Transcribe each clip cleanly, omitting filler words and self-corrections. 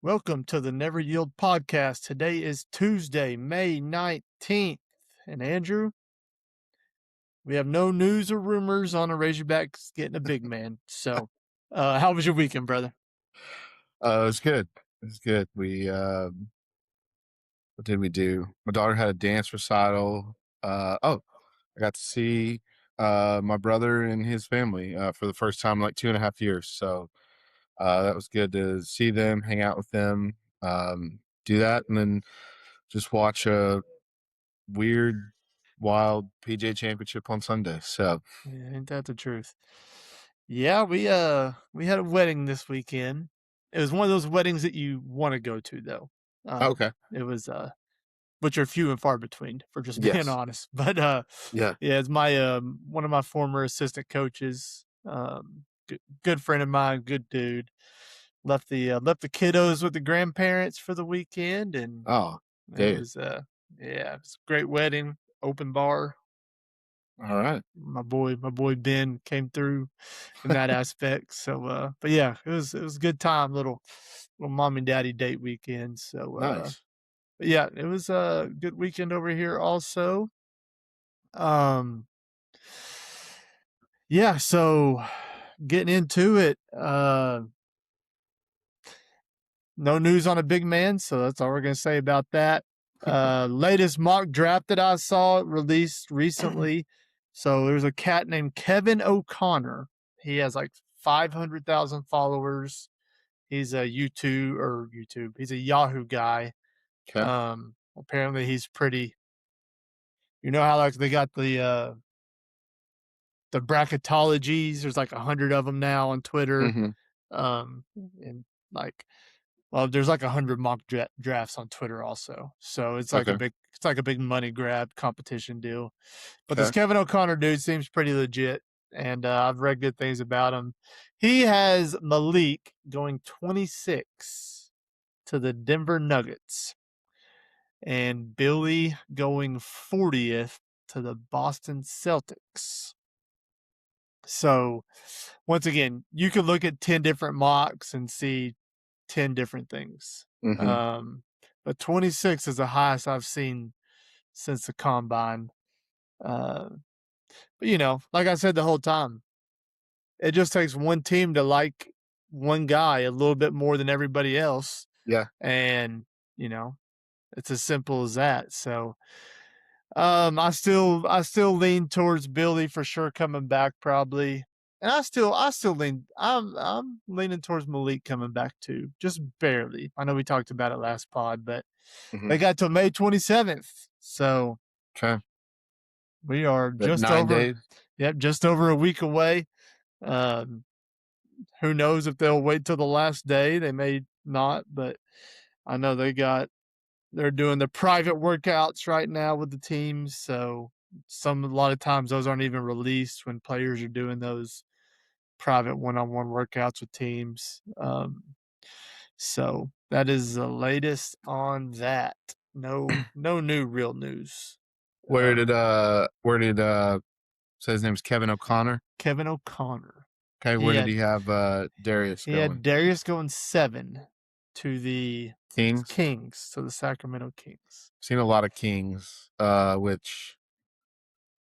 Welcome to the Never Yield podcast. Today is Tuesday, May 19th. And Andrew, we have no news or rumors on the Razorbacks getting a big man. So, how was your weekend, brother? It was good. It was good. What did we do? My daughter had a dance recital. I got to see my brother and his family for the first time in like 2.5 years. So that was good to see them, hang out with them, do that, and then just watch a weird, wild PJ Championship on Sunday. So Yeah, ain't that the truth? Yeah, we had a wedding this weekend. It was one of those weddings that you want to go to, though. okay, It was which are few and far between, for just being yes, honest. But yeah, yeah, it's my one of my former assistant coaches, good friend of mine, good dude. Left the kiddos with the grandparents for the weekend, and oh, it dude, was yeah, it was a great wedding, open bar. all right, My boy Ben came through in that aspect. So but yeah, it was a good time, little mom and daddy date weekend. So nice, but yeah, it was a good weekend over here also. Um yeah, so getting into it, no news on a big man, so that's all we're gonna say about that. Latest mock draft that I saw released recently. So there's a cat named Kevin O'Connor. He has like 500,000 followers. He's a YouTube. He's a Yahoo guy. okay, Apparently he's pretty. You know how like they got the bracketologies. There's like 100 of them now on Twitter. mm-hmm. And like, well, there's like 100 mock drafts on Twitter also. So Okay, it's like a big money grab competition deal. But this okay, Kevin O'Connor dude seems pretty legit, and I've read good things about him. He has Malik going 26 to the Denver Nuggets, and Billy going 40th to the Boston Celtics. So, once again, you could look at 10 different mocks and see 10 different things. mm-hmm. But 26 is the highest I've seen since the combine. Uh, but, like I said the whole time, it just takes one team to like one guy a little bit more than everybody else. Yeah. And, you know, it's as simple as that. So, I still lean towards Billy for sure coming back probably. And I still I'm leaning towards Malik coming back too, just barely. I know we talked about it last pod, but Mhm. they got till May 27th. So Okay. we are But just 9 over, days? yep, just over a week away. Um, who knows if they'll wait till the last day? They may not, but I know they're doing the private workouts right now with the teams. So a lot of times those aren't even released when players are doing those private one-on-one workouts with teams. So that is the latest on that. No new real news. Where did say his name's Kevin O'Connor? Kevin O'Connor. Okay, He where did had he have Darius he had going? Darius going 7 to the Kings? Kings, to the Sacramento Kings. Seen a lot of Kings, which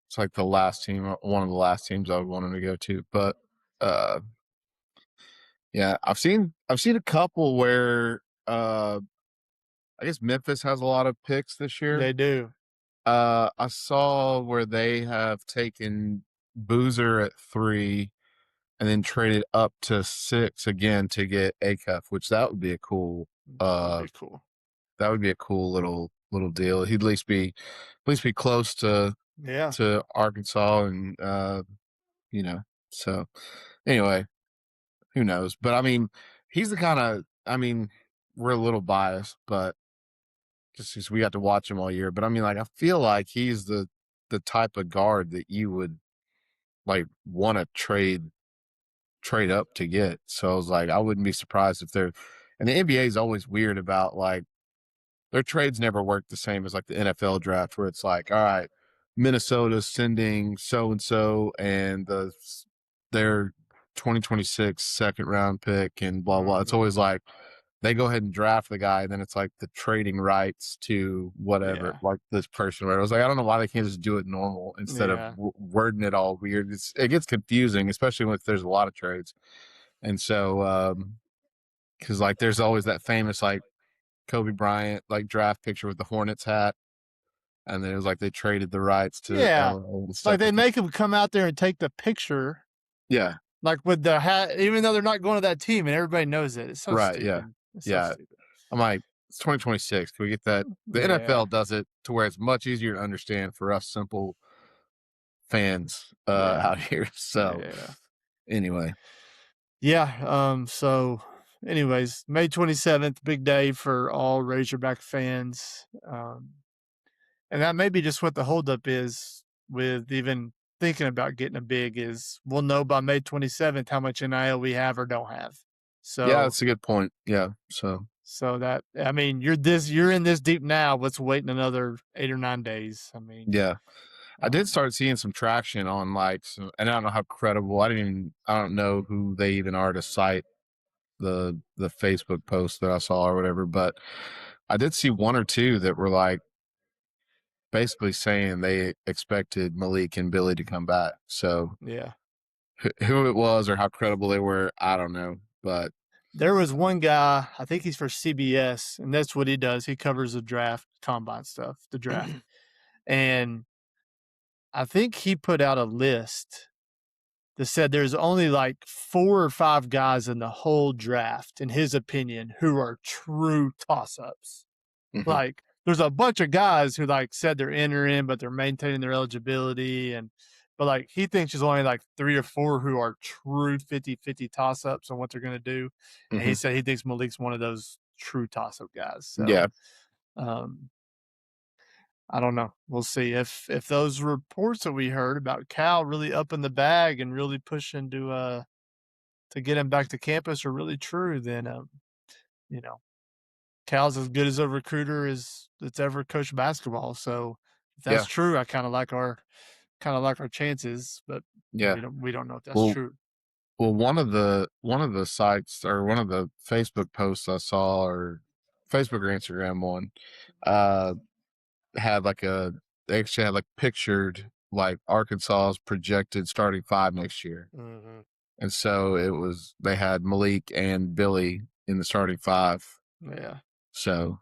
it's like the last team, one of the last teams I would want him to go to. But uh yeah, I've seen a couple where I guess Memphis has a lot of picks this year. They do. I saw where they have taken Boozer at 3 and then traded up to 6 again to get Acuff, which that would be a cool That would be cool. that would be a cool little deal. He'd at least be close Yeah. to Arkansas and you know. So anyway, who knows? But I mean, he's the kind of we're a little biased, but just because we got to watch him all year. But I mean, like I feel like he's the type of guard that you would like want to trade up to get. So I was like, I wouldn't be surprised if they're, and the NBA is always weird about like their trades never work the same as like the NFL draft where it's like, all right, Minnesota's sending so and so and their 2026 second round pick and blah blah. It's always like they go ahead and draft the guy, and then it's like the trading rights to whatever, Yeah. like this person. Where I was like, I don't know why they can't just do it normal instead of Yeah. wording it all weird. It gets confusing, especially if there's a lot of trades. And so, because like there's always that famous like Kobe Bryant like draft picture with the Hornets hat, and then it was like they traded the rights to Yeah. LA and Like stuff they like that. make him come out there and take the picture, Yeah, like with the hat, even though they're not going to that team and everybody knows it. It's so right. Yeah, stupid. It's so yeah. stupid. I'm like, it's 2026. Can we get that? The Yeah. NFL does it to where it's much easier to understand for us simple fans Yeah. out here. So Yeah. anyway, Yeah. So anyways, May 27th, big day for all Razorback fans. And that may be just what the holdup is with even thinking about getting a big is we'll know by May 27th how much NIL we have or don't have. yeah, So that's a good point. Yeah. so that I mean you're in this deep now. Let's wait another 8 or 9 days. I mean, Yeah, I did um, start seeing some traction on like, and I don't know how credible. I don't know who they even are to cite the Facebook post that I saw or whatever, but I did see one or two that were like basically saying they expected Malik and Billy to come back. So yeah. who it was or how credible they were, I don't know. But There was one guy, I think he's for CBS, and that's what he does. He covers the draft, combine stuff, the draft. And I think he put out a list that said there's only like 4 or 5 guys in the whole draft, in his opinion, who are true toss ups. Mhm, Like, there's a bunch of guys who like said they're entering, but they're maintaining their eligibility. But like, he thinks there's only like 3 or 4 who are true 50-50 toss ups on what they're going to do. And he mhm. said he thinks Malik's one of those true toss up guys. So, Yeah, um, I don't know. We'll see if those reports that we heard about Cal really upping the bag and really pushing to get him back to campus are really true. Then you know, Cal's as good as a recruiter as that's ever coached basketball. So if that's yeah, true, I kind of like our chances, but yeah. we don't know if that's Well, true. one of the sites or one of the Facebook posts I saw or Facebook or Instagram one, uh, had like they actually had like pictured like Arkansas's projected starting five next year. Hmm. And so they had Malik and Billy in the starting five. Yeah. So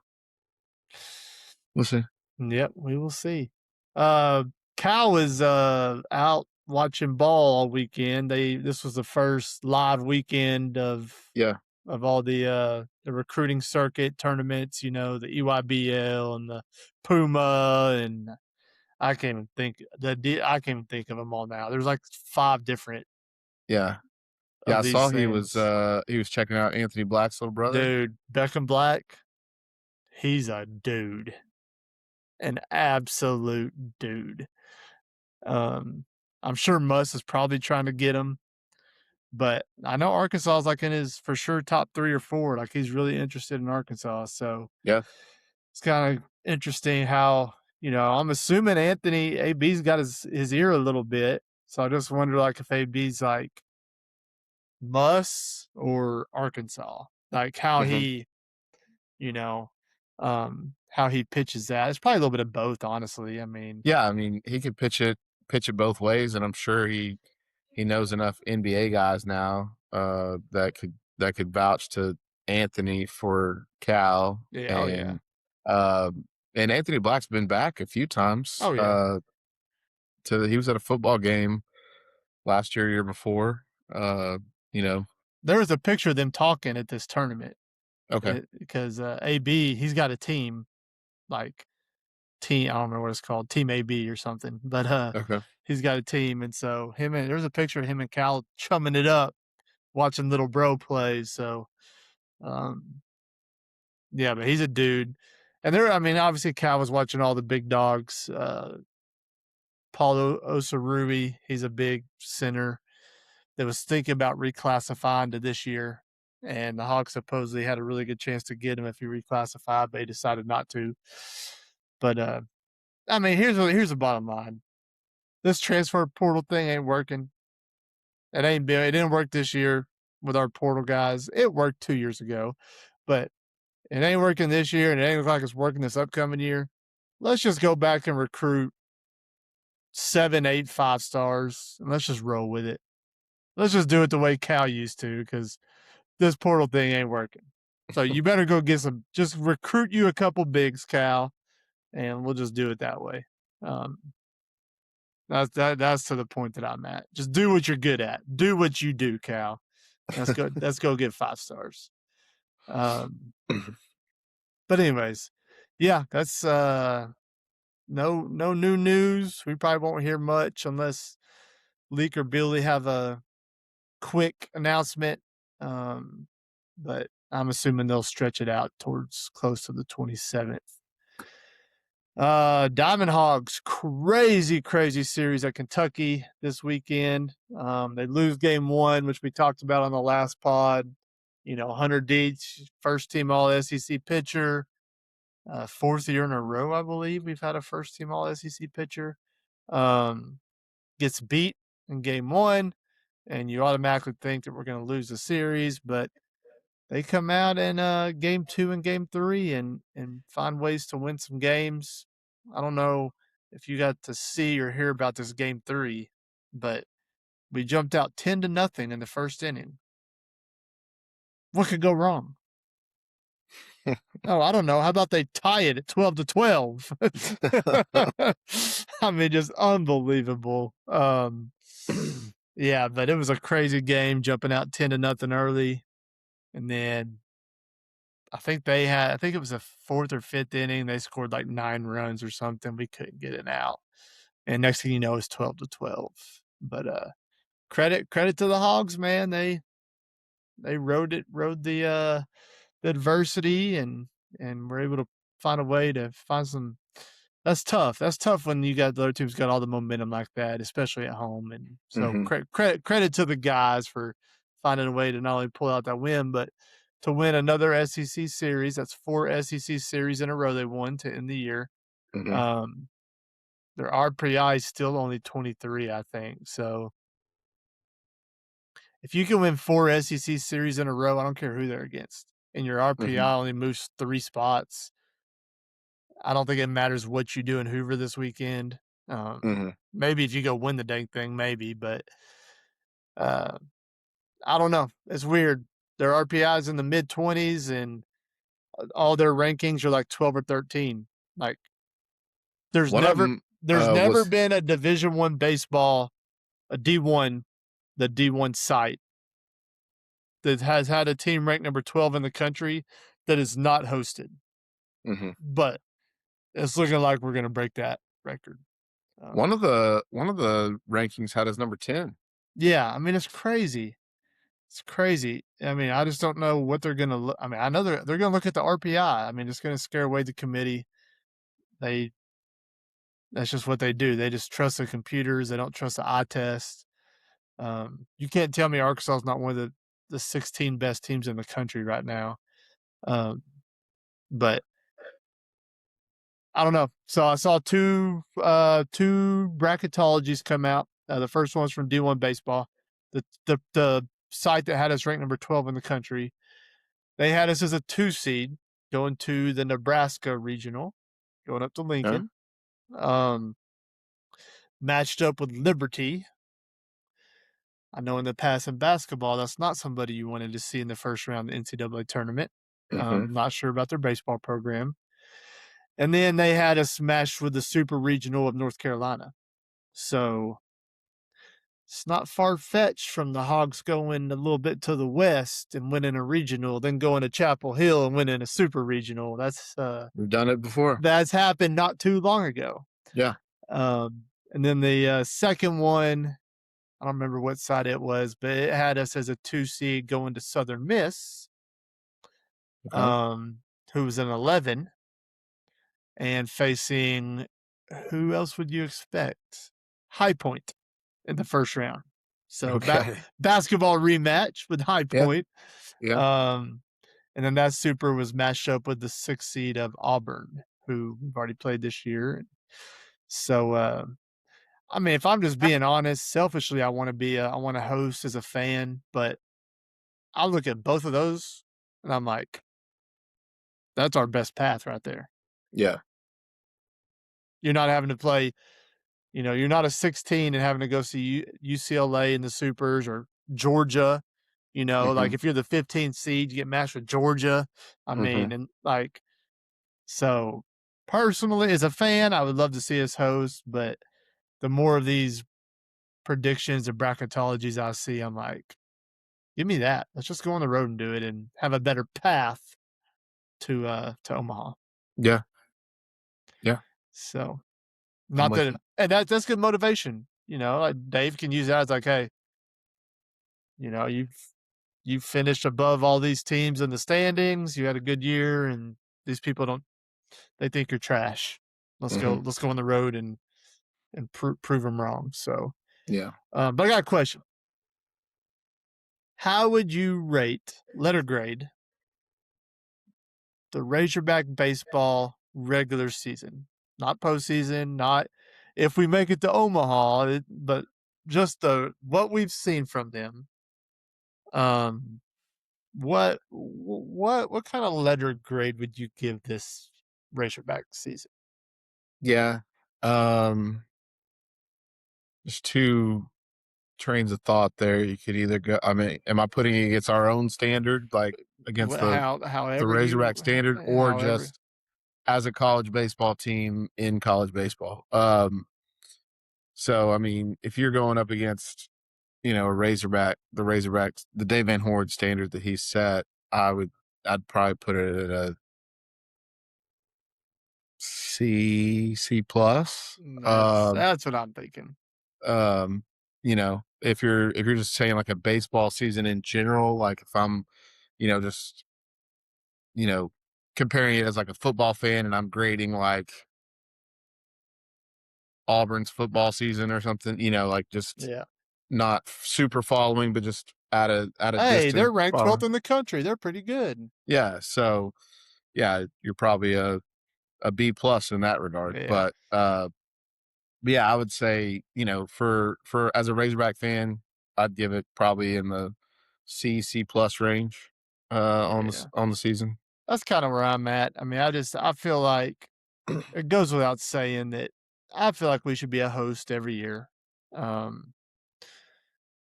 we'll see. Yep, we will see. Uh, Cal was out watching ball all weekend. This was the first live weekend Yeah. of all the recruiting circuit tournaments. You know, the EYBL and the Puma, and I can't even think of them all now. There's like 5 different Yeah. Yeah. of I saw these things. he was checking out Anthony Black's little brother. Dude, Beckham Black, he's a dude, an absolute dude. Um, I'm sure Muss is probably trying to get him, but I know Arkansas is like in his for sure top 3 or 4. Like he's really interested in Arkansas, so Yeah. it's kind of interesting how I'm assuming Anthony AB's got his ear a little bit, so I just wonder like if AB's like Muss or Arkansas, like Hmm. you know, how he pitches that. It's probably a little bit of both, honestly. I mean, Yeah. I mean, he could pitch it both ways. And I'm sure he knows enough NBA guys now, that could vouch to Anthony for Cal yeah, oh yeah, and Anthony Black's been back a few times. oh yeah. He was at a football game last year, year before. Uh, you know, There was a picture of them talking at this tournament okay, because AB he's got a team like team I don't remember what it's called, Team AB or something, but okay, he's got a team, and so there's a picture of him and Cal chumming it up, watching little bro play. So um, yeah, but he's a dude, and I mean, obviously Cal was watching all the big dogs. Paulo Osarui, he's a big center that was thinking about reclassifying to this year. And the Hawks supposedly had a really good chance to get him if he reclassified, but he decided not to. But I mean, here's the bottom line: this transfer portal thing ain't working. It didn't work this year with our portal guys. It worked 2 years ago, but it ain't working this year, and it ain't look like it's working this upcoming year. Let's just go back and recruit 7, 8, 5 stars, and let's just roll with it. Let's just do it the way Cal used to, because this portal thing ain't working. So you better go get some. Just recruit you a couple bigs, Cal, and we'll just do it that way. Um, that's to the point that I'm at. Just do what you're good at. Do what you do, Cal. Let's go. Let's go get 5 stars. Um, but anyways, yeah, that's no new news. We probably won't hear much unless Leak or Billy have a quick announcement. But I'm assuming they'll stretch it out towards close to the 27th. Diamond Hogs, crazy series at Kentucky this weekend. They lose game 1, which we talked about on the last pod. You know, Hunter Deeds, first team All SEC pitcher. 4th year in a row, I believe we've had a first team All SEC pitcher. Gets beat in game 1, and you automatically think that we're going to lose the series, but they come out in game 2 and game 3 and find ways to win some games. I don't know if you got to see or hear about this game 3, but we jumped out 10-0 in the first inning. What could go wrong? Oh, I don't know. How about they tie it at 12-12? I mean, just unbelievable. Yeah, but it was a crazy game, jumping out 10-0 early. And then I think it was a 4th or 5th inning. They scored like 9 runs or something. We couldn't get it out. And next thing you know, it's 12-12. But credit to the Hogs, man. They rode the adversity and were able to find a way to find some. That's tough. That's tough when you got the other team's got all the momentum like that, especially at home. And so credit to the guys for finding a way to not only pull out that win, but to win another SEC series. That's 4 SEC series in a row they won to end the year. Their RPI is still only 23, I think. So if you can win 4 SEC series in a row, I don't care who they're against, and your RPI only moves 3 spots, I don't think it matters what you do in Hoover this weekend. Maybe if you go win the dang thing, maybe, but I don't know. It's weird. Their RPI is in the mid-20s, and all their rankings are like 12 or 13. Like, there's One of never them was been a Division I baseball, a D1, the D1 site that has had a team ranked number 12 in the country that is not hosted. But it's looking like we're going to break that record. one of the rankings had us number 10. Yeah, I mean, it's crazy. It's crazy. I mean, I just don't know what they're going to look. I mean, I know they're going to look at the RPI. I mean, it's going to scare away the committee. That's just what they do. They just trust the computers. They don't trust the eye test. You can't tell me Arkansas is not one of the 16 best teams in the country right now. But I don't know. So I saw two bracketologies come out. The first one's from D1 Baseball, the site that had us ranked number 12 in the country. They had us as a 2 seed going to the Nebraska regional, going up to Lincoln. Matched up with Liberty. I know in the past in basketball, that's not somebody you wanted to see in the first round of the NCAA tournament. Not sure about their baseball program. And then they had us matched with the Super Regional of North Carolina. So it's not far-fetched from the Hogs going a little bit to the west and winning a regional, then going to Chapel Hill and winning a Super Regional. That's we've done it before. That's happened not too long ago. Yeah. And then the second one, I don't remember what side it was, but it had us as a 2 seed going to Southern Miss, who was an 11, and facing, who else would you expect? High Point in the first round. So basketball rematch with High Point. Yeah. And then that Super was matched up with the 6th seed of Auburn, who we've already played this year. So, I mean, if I'm just being honest, selfishly, I want to host as a fan, but I look at both of those and I'm like, That's our best path right there. Yeah. You're not having to play, you're not a 16 and having to go see UCLA in the supers or Georgia. Like Mhm. if you're the 15th seed, you get matched with Georgia. I Mhm. mean, and like, so personally, as a fan, I would love to see us host, but the more of these predictions and bracketologies I see, I'm like, give me that. Let's just go on the road and do it and have a better path to Omaha. Yeah. Yeah. So I'm not with that, you. and that's good motivation. Like Dave can use that as like, hey, you've finished above all these teams in the standings. You had a good year, and these people don't. They think you're trash. Let's go. Mhm. Let's go on the road and prove them wrong. So, Yeah. but I got a question. How would you rate letter grade the Razorback baseball regular season? Not postseason. Not if we make it to Omaha, but just the what we've seen from them. Um, what kind of letter grade would you give this Razorback season? Yeah. Um, there's two trains of thought there. You could either go. I mean, am I putting it against our own standard, like against the However Razorback standard, or however. just as a college baseball team in college baseball? So I mean, if you're going up against a Razorbacks, the Dave Van Horde standard that he set, I'd probably put it at a C plus. That's what I'm thinking. Um, if you're just saying like a baseball season in general, like if I'm, just you know, comparing it as like a football fan and I'm grading like Auburn's football season or something, like just Yeah. not super following, but just at a Hey, they're distance ranked 12th following. in the country. They're pretty good. Yeah. So yeah, you're probably a B plus in that regard. Yeah. But yeah, I would say, for as a Razorback fan, I'd give it probably in the C plus range Yeah. on the season. That's kind of where I'm at. I mean, I feel like it goes without saying that I feel like we should be a host every year. Um,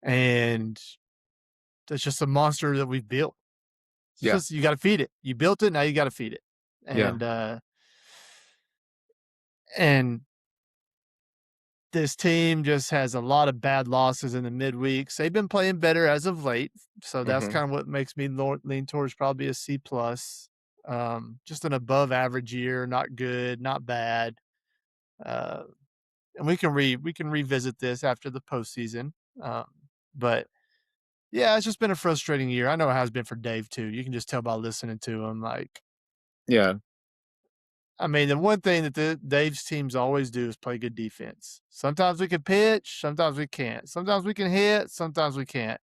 and it's just a monster that we've built. It's Yeah. just you got to feed it. You built it, now you got to feed it. Yeah. And this team just has a lot of bad losses in the midweeks. They've been playing better as of late, so that's Mhm. kind of what makes me lean towards probably a C plus. Just an above average year, not good, not bad. Uh, and we can revisit this after the postseason. Um, but yeah, it's just been a frustrating year. I know it has been for Dave too. You can just tell by listening to him. Like, Yeah. I mean, the one thing that Dave's teams always do is play good defense. Sometimes we can pitch, sometimes we can't. Sometimes we can hit, sometimes we can't.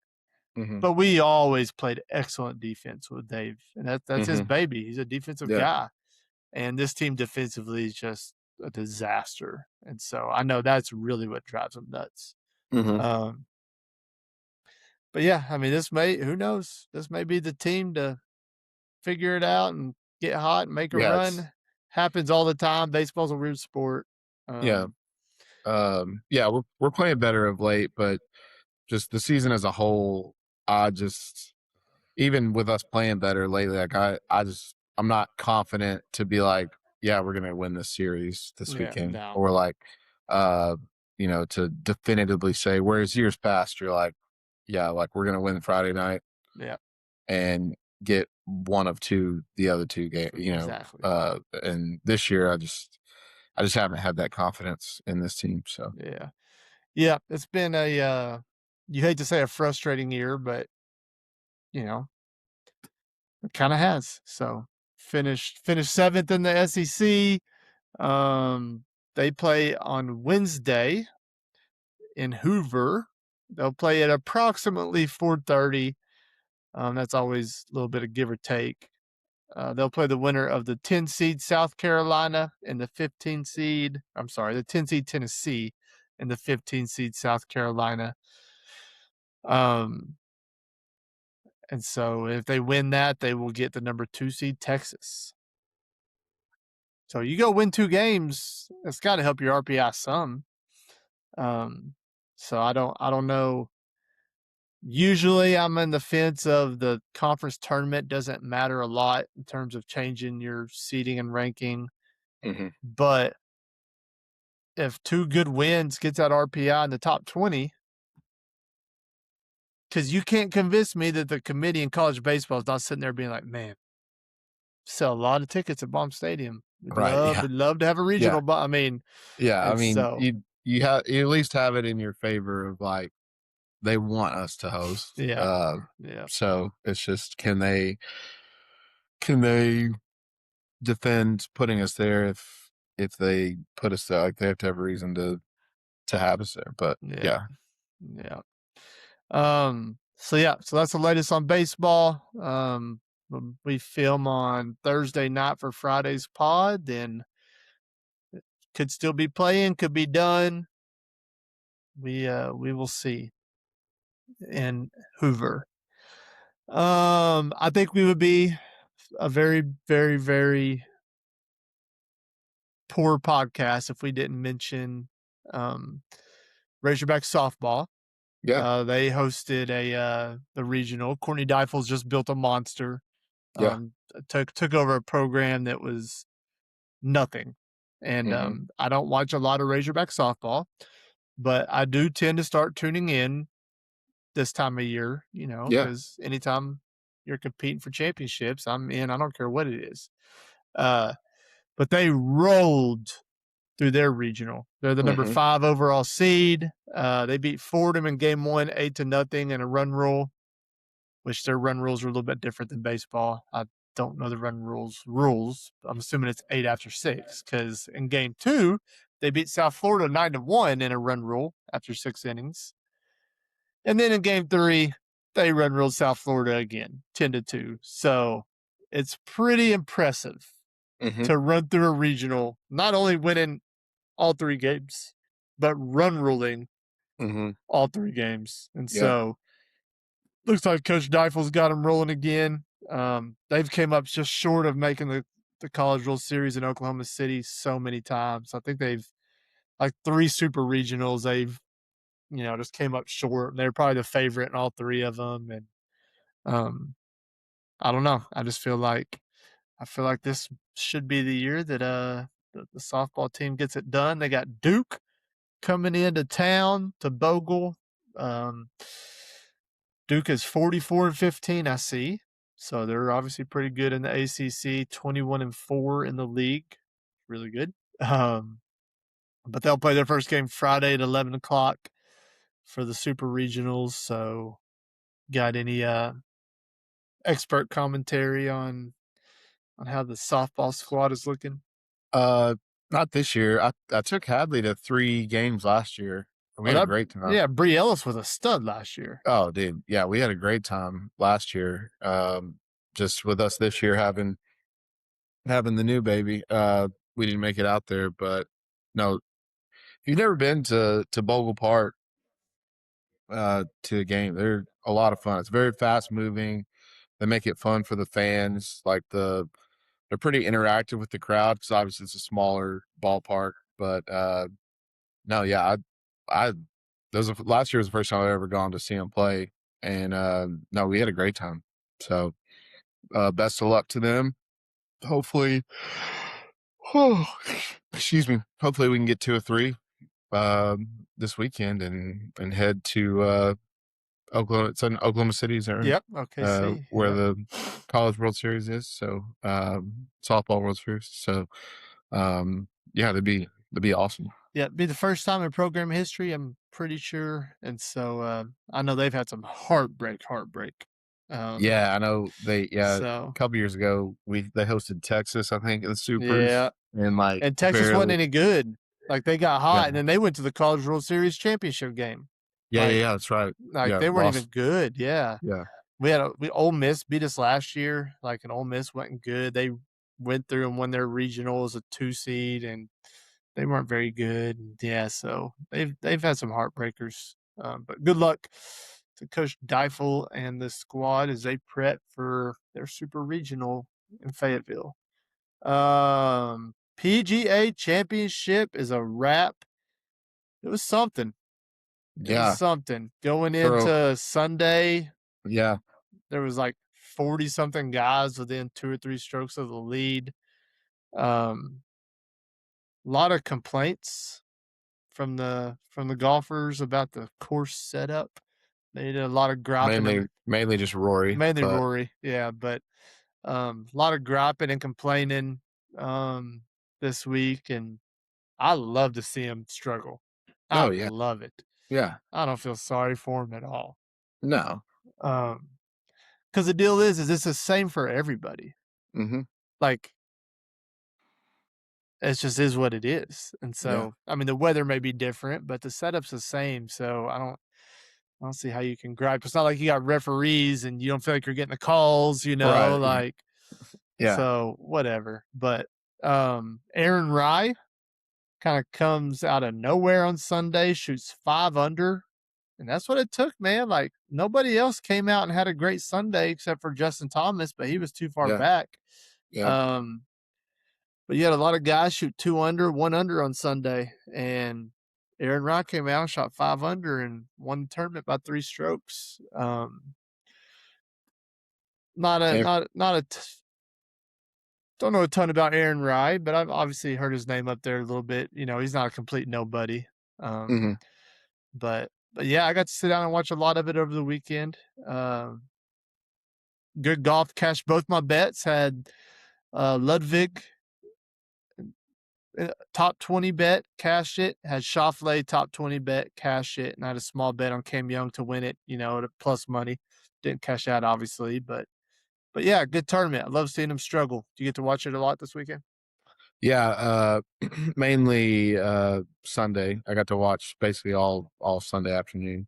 Mhm. But we always played excellent defense with Dave, and that's his Mhm. baby. He's a defensive Yeah. guy, and this team defensively is just a disaster. And so I know that's really what drives him nuts. Mhm. Um, but yeah, I mean, who knows? This may be the team to figure it out and get hot and make a Yeah, it's run. Happens all the time. Baseball's a weird sport. yeah. Yeah, we're playing better of late, but just the season as a whole, I just even with us playing better lately, like I'm not confident to be like, yeah, we're gonna win this series this Yeah, weekend, no, or like, uh, to definitively say. Whereas years past, you're like, yeah, like we're gonna win Friday night yeah, and get one of two, the other two game, exactly. and this year I just haven't had that confidence in this team. So Yeah, yeah. It's been you hate to say a frustrating year, but you know it kind of has. So finished seventh in the SEC. Um, they play on Wednesday in Hoover. They'll play at approximately 4:30. That's always a little bit of give or take. They'll play the winner of the 10 seed South Carolina and the 15 seed. I'm sorry, the 10 seed Tennessee and the 15 seed South Carolina. Um, and so if they win that, they will get the number 2 seed Texas. So you go win 2 games, it's got to help your RPI some. Um, so I don't know. Usually, I'm in the fence of the conference tournament doesn't matter a lot in terms of changing your seeding and ranking, Hmm. but if 2 good wins gets that RPI in the top 20, because you can't convince me that the committee in college baseball is not sitting there being like, man, sell a lot of tickets at Baum Stadium. Right. Yeah. We'd love to have a Yeah. regional, but I mean, Yeah. I and mean, so you at least have it in your favor of like they want us to host. yeah, yeah, So it's just can they defend putting us there if they put us there? Like they have to have a reason to have us there. But yeah, yeah, yeah. So yeah, so that's the latest on baseball. We film on Thursday night for Friday's pod, then could still be playing, could be done. We will see in Hoover. I think we would be a very, very, very poor podcast if we didn't mention um Razorback softball. yeah, They hosted the regional. Courtney Deifel's just built a monster. yeah. Took over a program that was nothing. And Hmm. I don't watch a lot of Razorback softball, but I do tend to start tuning in this time of year, Yeah. because anytime you're competing for championships, I'm in. I don't care what it is. Uh, but they rolled through their regional. They're the number Hmm. 5 overall seed. They beat Fordham in game 1, 8-0 in a run rule, which their run rules are a little bit different than baseball. I don't know the run rules. I'm assuming it's 8 after 6 because in game 2 they beat South Florida 9-1 in a run rule after 6 innings, and then in game 3 they run ruled South Florida again 10-2. So it's pretty impressive Hmm. to run through a regional, not only winning all 3 games, but run ruling Hmm. all 3 games. And Yeah. so looks like Coach Deifel's got them rolling again. They've came up just short of making the College World Series in Oklahoma City so many times. I think they've like 3 super regionals. They've just came up short. They're probably the favorite in all 3 of them. And um, I don't know. I feel like this should be the year that the softball team gets it done. They got Duke coming into town to Bogle. Um, Duke is 44-15, I see. So they're obviously pretty good in the ACC, 21-4 in the league. Really good. But they'll play their first game Friday at 11 o'clock for the Super Regionals. So, got any expert commentary on how the softball squad is looking? Uh, Not this year. I took Hadley to 3 games last year. We Oh, had a that great time. yeah, Bree Ellis was a stud last year. Oh, dude, yeah, we had a great time last year. Just with us this year having the new baby. We didn't make it out there, but no, if you've never been to Bogle Park to a game, they're a lot of fun. It's very fast moving. They make it fun for the fans. Like they're pretty interactive with the crowd because obviously it's a smaller ballpark. But no, yeah, I last year was the first time I've ever gone to see them play, and no, we had a great time. So best of luck to them. Hopefully, oh, excuse me. Hopefully we can get 2 or 3 this weekend and head to Oklahoma. It's in Oklahoma City, is that right? Yep. Okay. See. Where Yep. the College World Series is. So softball World Series. So yeah, that'd be awesome. Yeah, it'd be the first time in program history, I'm pretty sure. And so I know they've had some heartbreak. Um, Yeah, I know they. Yeah, a so couple years ago they hosted Texas, I think, in the yeah, Supers, and like and Texas wasn't barely. any good. Like they got Yeah, hot, and then they went to the College World Series championship game. yeah, yeah, Like yeah. That's right. like Yeah, they weren't even lost. good. Yeah, Yeah. we Ole Miss beat us last year. Like and Ole Miss wasn't good. They went through and won their regional as a 2 seed, and they weren't very good. Yeah, so they've had some heartbreakers. But good luck to Coach Deifel and the squad as they prep for their super regional in Fayetteville. PGA Championship is a wrap. It was something. It was Yeah. something. Going For into Sunday, yeah. there was like 40 something guys within 2 or 3 strokes of the lead. A lot of complaints from the golfers about the course setup. They did a lot of griping and Mainly just Rory, mainly but Rory, yeah, but a lot of griping and complaining um, this week, and I love to see him struggle. I oh yeah. love it. Yeah. I don't feel sorry for him at all. No. Because the deal is it's the same for everybody. Mhm. Like it just is what it is, and Yeah. so I mean the weather may be different, but the setup's the same. So I don't see how you can gripe. It's not like you got referees and you don't feel like you're getting the calls, Right. like Yeah. so whatever. But Aaron Rye kind of comes out of nowhere on Sunday, shoots 5 under, and that's what it took, man. Like nobody else came out and had a great Sunday except for Justin Thomas, but he was too far Yeah. back. Yeah. Um, but you had a lot of guys shoot 2 under, 1 under on Sunday, and Aaron Rye came out, shot 5 under, and won the tournament by 3 strokes. Not a And not not a t- don't know a ton about Aaron Rye, but I've obviously heard his name up there a little bit. He's not a complete nobody. Um, mhm. but yeah, I got to sit down and watch a lot of it over the weekend. Good golf, cashed both my bets. Had Ludwig top 20 bet, cashed it. Had Schauffele top 20 bet, cashed it, and I had a small bet on Cam Young to win it. At a plus money. Didn't cash out obviously, but yeah, good tournament. I love seeing him struggle. Do you get to watch it a lot this weekend? Yeah, mainly Sunday. I got to watch basically all Sunday afternoon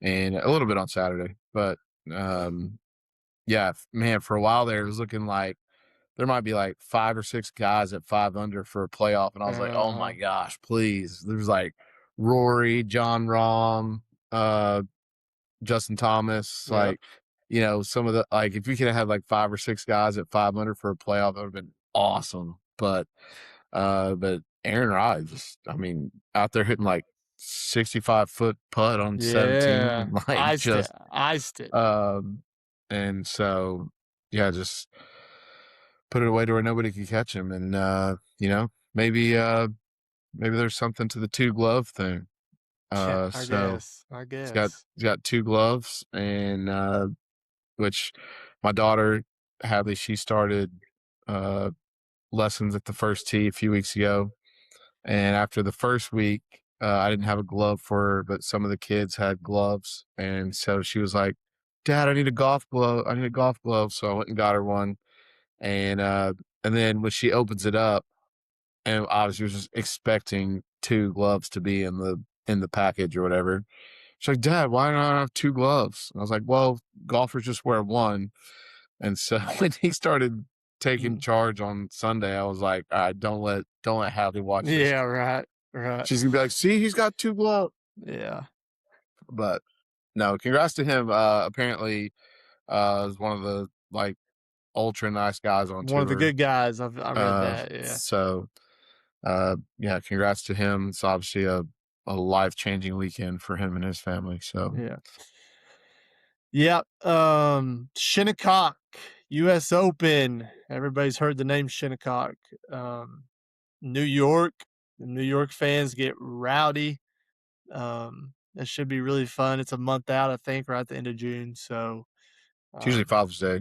and a little bit on Saturday. But um yeah, man, for a while there it was looking like there might be like 5 or 6 guys at 5 under for a playoff, and I was like, "Oh my Uh, gosh, please!" There's like Rory, John Rahm, uh, Justin Thomas, yep. like some of the like if we could have had like 5 or 6 guys at 5 under for a playoff, that would have been awesome. But Aaron Rodgers, I mean, out there hitting like 65-foot putt on Yeah. 17, like Iced it. just Iced it. um, and so yeah, just put it away to where nobody could catch him, and maybe there's something to the two glove thing. Yeah, I So guess. I he's got guess. he's got two gloves, and which my daughter Hadley, she started uh lessons at the first tee a few weeks ago. And after the first week, I didn't have a glove for her, but some of the kids had gloves. And so she was like, Dad, I need a golf glove. I need a golf glove. So I went and got her one. And then when she opens it up, and obviously was just expecting two gloves to be in the package or whatever. She's like, Dad, why don't I have two gloves? And I was like, well, golfers just wear one. And so when he started taking Mm. charge on Sunday, I was like, all right, don't let Hadley watch this. Yeah, right. Right. She's gonna be like, see, he's got two gloves. Yeah. But no, congrats to him. Apparently, is one of the like ultra nice guys on One of the tour. good guys. I read that. Yeah. So yeah, congrats to him. It's obviously a life changing weekend for him and his family. So Yeah. Yep. Shinnecock, US Open. Everybody's heard the name Shinnecock. Um, New York. The New York fans get rowdy. That should be really fun. It's a month out, I think, right at the end of June. So it's usually um, Father's Day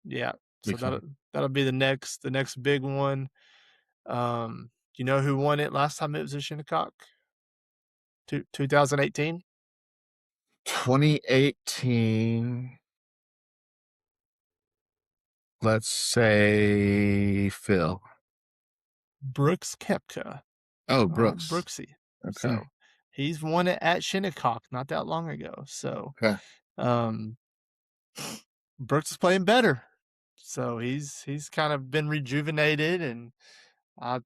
yeah. So weekend. that'll be the next big one. Do you know who won it last time it was in Shinnecock? 2018? 2018. Let's say Phil. Brooks Koepka. Oh, All right, Brooks. Brooksy. Okay. So he's won it at Shinnecock not that long ago. So Okay. um, Brooks is playing better. So he's kind of been rejuvenated, and I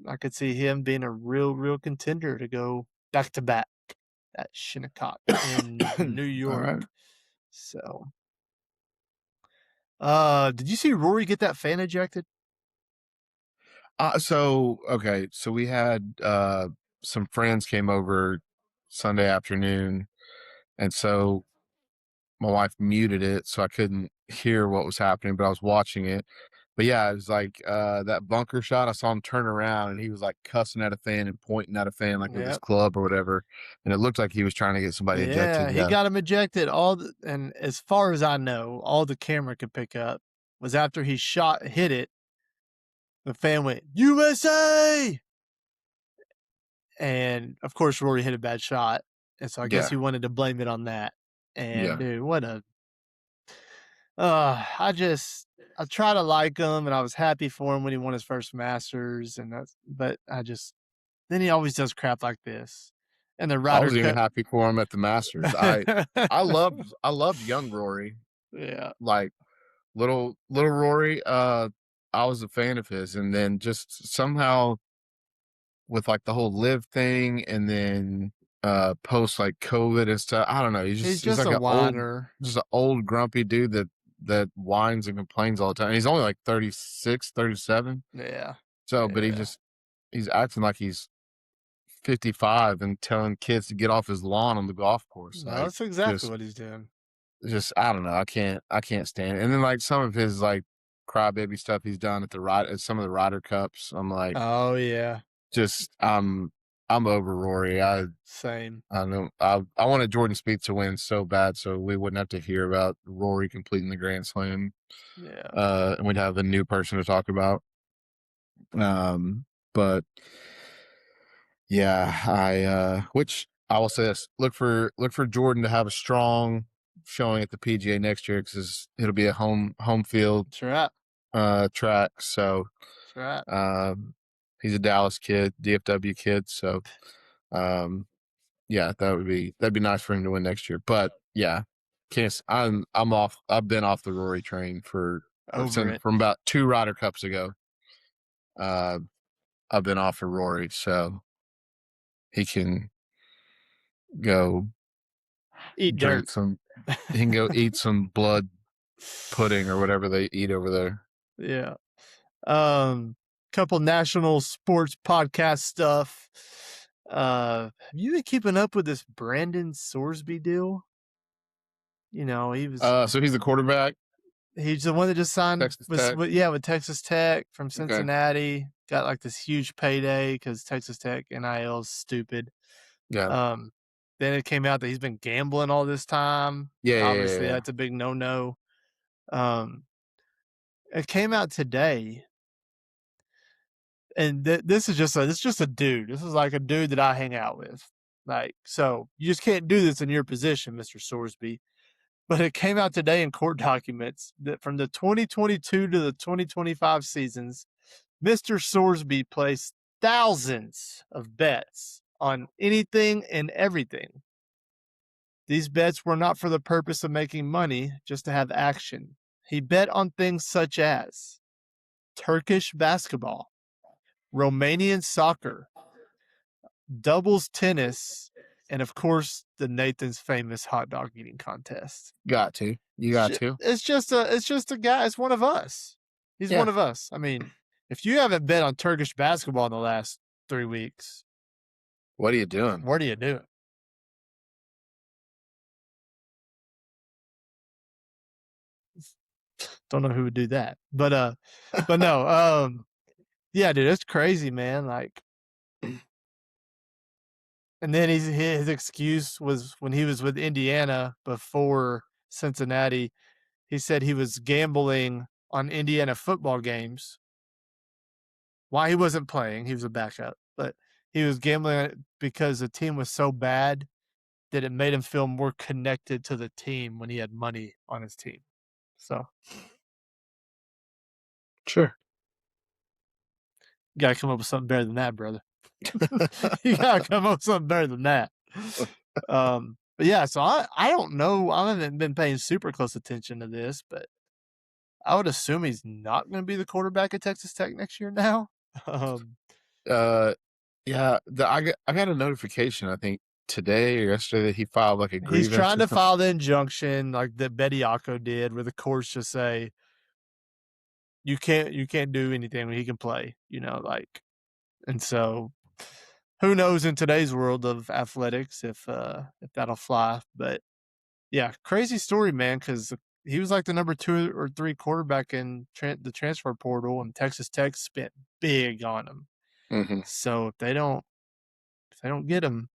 I could see him being a real contender to go back to back at Shinnecock in New All York. right. So did you see Rory get that fan ejected? Okay, so we had some friends came over Sunday afternoon, and so my wife muted it so I couldn't hear what was happening, but I was watching it. But yeah, it was like that bunker shot. I saw him turn around and he was like cussing at a fan and pointing at a fan like with his Yep. club or whatever. And it looked like he was trying to get somebody ejected. Yeah, he Yeah. got him ejected. And as far as I know, all the camera could pick up was after he hit it, the fan went USA, and of course Rory hit a bad shot, and so I guess Yeah. he wanted to blame it on that. And Yeah. dude, what a I just I try to like him, and I was happy for him when he won his first Masters, and but I just then he always does crap like this, and the I Ryder was even Cup. happy for him at the Masters. I loved young Rory. Yeah, Like little Rory, I was a fan of his, and then just somehow with like the whole live thing, and then post like COVID and stuff. I don't know. he's He's just like a an old, whiner. just an old grumpy dude that whines and complains all the time. He's only like 36, 37. Yeah, So, but yeah. he's acting like he's 55 and telling kids to get off his lawn on the golf course. No, Like that's exactly what he's doing. just I don't know. I can't stand it. And then like some of his like crybaby stuff he's done at some of the Ryder Cups. I'm like, Oh yeah, just I'm over Rory. same. I know I wanted Jordan Spieth to win so bad, so we wouldn't have to hear about Rory completing the Grand Slam. Yeah, And we'd have a new person to talk about. But yeah, which I will say this: look for Jordan to have a strong showing at the PGA next year because it'll be a home field that's right. track. So That's right. um, he's a Dallas kid, DFW kid. So yeah, that'd be nice for him to win next year. But yeah, can't. I'm off. I've been off the Rory train Over it. from about 2 Ryder Cups ago. Uh, I've been off for Rory, so he can go Eat dirt. drink some. He can go eat some blood pudding or whatever they eat over there. Yeah. Couple national sports podcast stuff. Have you been keeping up with this Brandon Sorsby deal? You know, So he's the quarterback, he's the one that just signed Texas Tech. with Texas Tech from Okay. Cincinnati. Got like this huge payday because Texas Tech NIL is stupid. Yeah. Um, then it came out that he's been gambling all this time. Obviously, Yeah. that's a big no-no. It came out today, and this is just a dude. This is like a dude that I hang out with. Like, so you just can't do this in your position, Mr. Sorsby. But it came out today in court documents that from the 2022 to the 2025 seasons, Mr. Sorsby placed thousands of bets on anything and everything. These bets were not for the purpose of making money, just to have action. He bet on things such as Turkish basketball, Romanian soccer, doubles tennis, and of course, the Nathan's famous hot dog eating contest. Got to. You got to. It's just a guy. It's one of us. He's Yeah. one of us. I mean, if you haven't bet on Turkish basketball in the last 3 weeks, What are you doing? what are you doing? Don't know who would do that, but no, yeah, dude, it's crazy, man. Like, and then his excuse was when he was with Indiana before Cincinnati. He said he was gambling on Indiana football games. Why he wasn't playing, he was a backup, but he was gambling on it because the team was so bad that it made him feel more connected to the team when he had money on his team. So Sure. you gotta come up with something better than that, brother. You gotta come up with something better than that. But yeah, so I don't know. I haven't been paying super close attention to this, but I would assume he's not going to be the quarterback at Texas Tech next year now. Uh, yeah. I got a notification. I think today or yesterday that he filed like a He's grievance trying or to something. file the injunction like that Betty Bediako did, where the courts just say, you can't do anything when he can play, like, and so who knows in today's world of athletics if that'll fly. But yeah, crazy story, man, because he was like the number 2 or 3 quarterback in the transfer portal, and Texas Tech spent big on him. Hmm. So if they don't get him,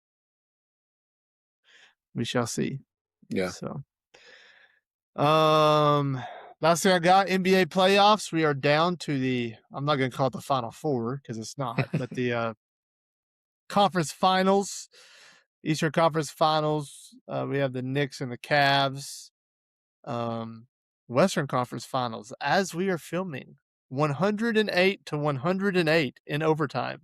we shall see. Yeah. So, last thing I got, NBA playoffs. We are down to I'm not gonna call it the Final Four because it's not, but the conference finals, Eastern Conference Finals. We have the Knicks and the Cavs. Western Conference Finals, as we are filming, 108 to 108 in overtime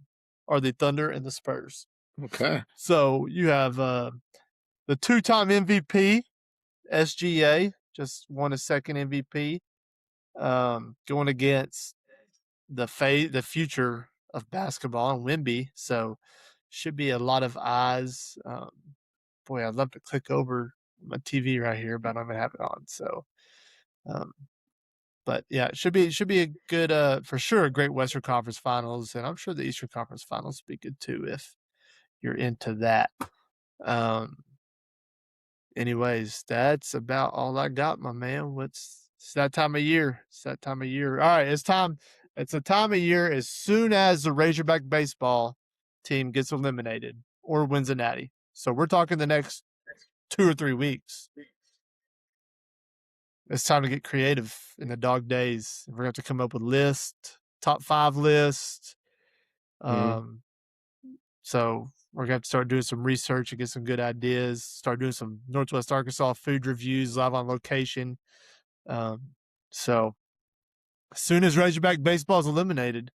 are the Thunder and the Spurs. Okay. So you have the two-time MVP, SGA, just won a second MVP, going against the future of basketball and Wemby. So should be a lot of eyes. Boy, I'd love to click over my TV right here, but I don't even have it on. So, um, but yeah, it should be a good, for sure, a great Western Conference Finals, and I'm sure the Eastern Conference Finals will be good too if you're into that. Um, anyways, that's about all I got, my man. It's that time of year. It's that time of year. All right, it's time. It's a time of year as soon as the Razorback baseball team gets eliminated or wins a natty. So we're talking the next 2 or 3 weeks. It's time to get creative in the dog days. We're going to have to come up with lists, top 5 lists. Hmm. So we're gonna have to start doing some research and get some good ideas. Start doing some Northwest Arkansas food reviews live on location. Um, so as soon as Razorback baseball is eliminated,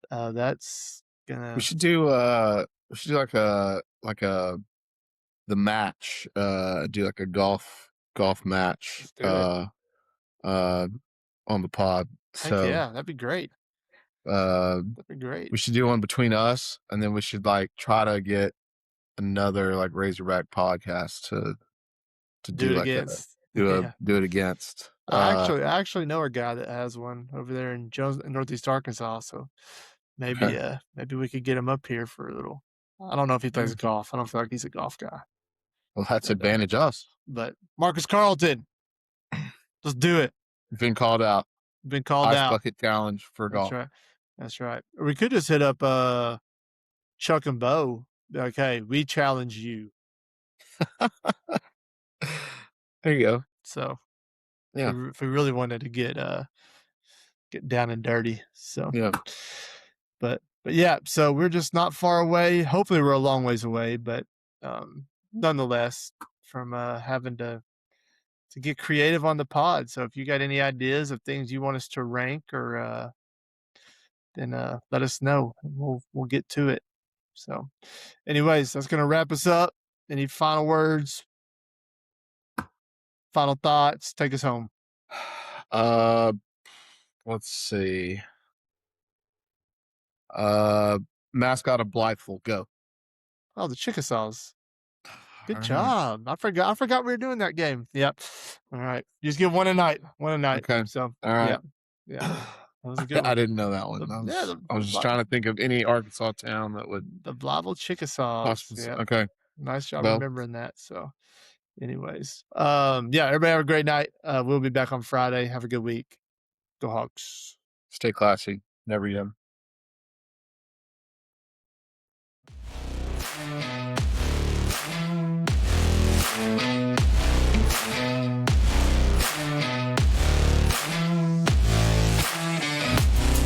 that's We gonna should do like a the match, do like a golf match, let's do it. uh on the pod. Heck So yeah, that'd be great. uh That'd be great. we should do one between us, and then we should like try to get another like Razorback podcast to Do do it like a against. do a Yeah, do it against. I actually know a guy that has one over there in Northeast Arkansas. So Okay. maybe we could get him up here for a little. I don't know if he plays Yeah. golf. I don't feel like he's a golf guy. Well, that's But advantage us. Marcus Carlton, let's do it. Been called out. Been called Ice out. bucket challenge for That's golf. right. That's right. Or we could just hit up Chuck and Bo. Be like, hey, we challenge you. There you go. So Yeah. if we really wanted to get down and dirty. So Yeah. but yeah, so we're just not far away. Hopefully we're a long ways away, but nonetheless, from having to get creative on the pod. So if you got any ideas of things you want us to rank or then let us know. We'll get to it. So, anyways, that's gonna wrap us up. Any final words? Final thoughts? Take us home. Uh, let's see. Uh, mascot of Blytheville. Go. Oh, the Chickasaws. Good All right. job. I forgot we were doing that game. Yep. All right. Just give one a night. One a night. Okay. So All yeah. right. Yeah. That was a good I one. didn't know that one. The, I yeah, was the, I was just trying to think of any Arkansas town that would the Blytheville Chickasaws. possibly. Yep. Okay. Nice job Well, remembering that. So anyways. Yeah, everybody have a great night. We'll be back on Friday. Have a good week. Go Hawks. stay classy. Never yet.